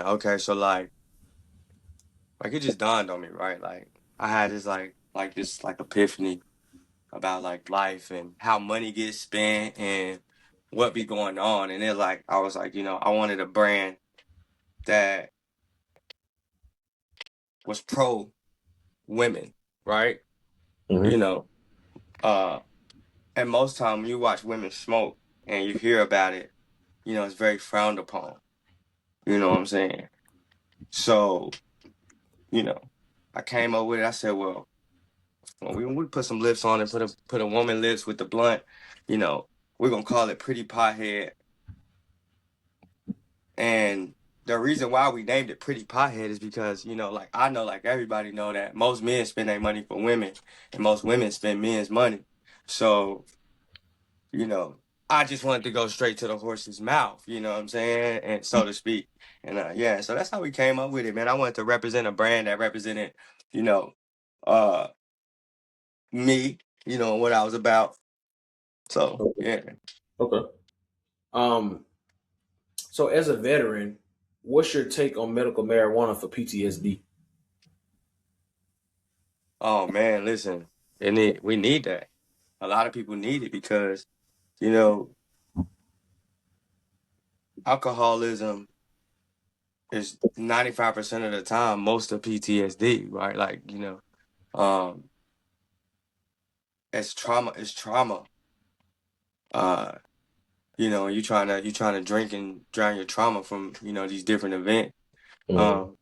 man. Okay, so like it just dawned on me, right? Like I had this this epiphany about like life and how money gets spent and what be going on. And then like I was like, I wanted a brand that was pro women, right? You Hmm. know, uh and most time you watch women smoke and you hear about it, it's very frowned upon. You know what I'm saying? So, you know, I came up with it. I said, well, when we put some lips on it, put a woman lips with the blunt, you know, we're gonna call it Pretty Pothead. And the reason why we named it Pretty Pothead is because, like I know like everybody know that most men spend their money for women and most women spend men's money. So, you know, I just wanted to go straight to the horse's mouth, you know what I'm saying? And so to speak. And yeah, so that's how we came up with it, man. I wanted to represent a brand that represented, you know, uh me, what I was about. So Okay. yeah. Okay. Um. So, as a veteran, what's your take on medical marijuana for PTSD? Oh man, listen. We need that. A lot of people need it because, you know, alcoholism is 95% of the time most of PTSD, right? Like, um it's trauma. Uh, you trying to drink and drown your trauma from, these different events. Hmm. Um,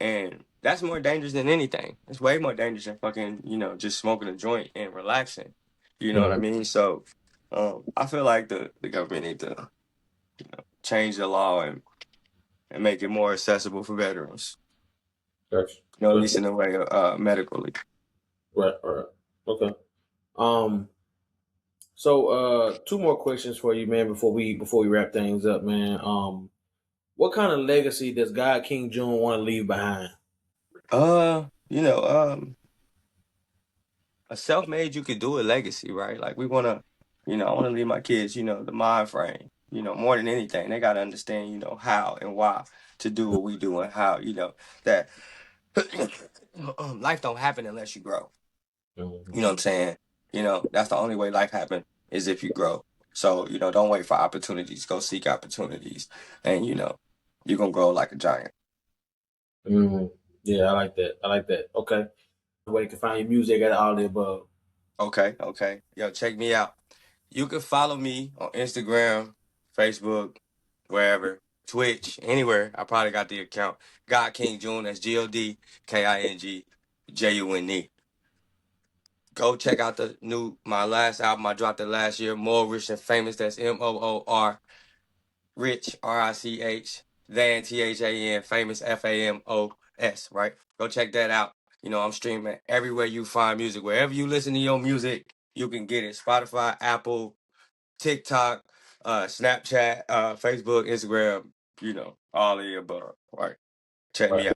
and that's more dangerous than anything. It's way more dangerous than fucking, just smoking a joint and relaxing. You know what I Hmm. mean? So, I feel like the government need to change the law and make it more accessible for veterans. Gotcha. At least Gotcha. in a way, medically. Right. Right. Okay. Um. So, two more questions for you, man. Before we wrap things up, man. What kind of legacy does God King June want to leave behind? Uh, you know, um, a self-made you could do a legacy, right? Like we wanna, I wanna leave my kids, the mind frame. More than anything, they gotta understand, how and why to do what we do and how, that life don't happen unless you grow. Mhm. You know what I'm saying? That's the only way life happen is if you grow. So, don't wait for opportunities. Go seek opportunities. And you're gonna grow like a giant. Mhm. Yeah, I like that. I like that. Okay. Where you can find your music at all the above. Okay, okay. Yo, check me out. You can follow me on Instagram, Facebook, wherever, Twitch, anywhere. I probably got the account. Godking June. That's GODKINGJUNE. Go check out my last album I dropped it last year, More Rich and Famous. That's MOOR Rich RICH than THAN Famous FAMOS. Right? Go check that out. I'm streaming everywhere you find music. Wherever you listen to your music, you can get it. Spotify, Apple, TikTok, Snapchat, Facebook, Instagram, all of the above. Right. Check me Right. out.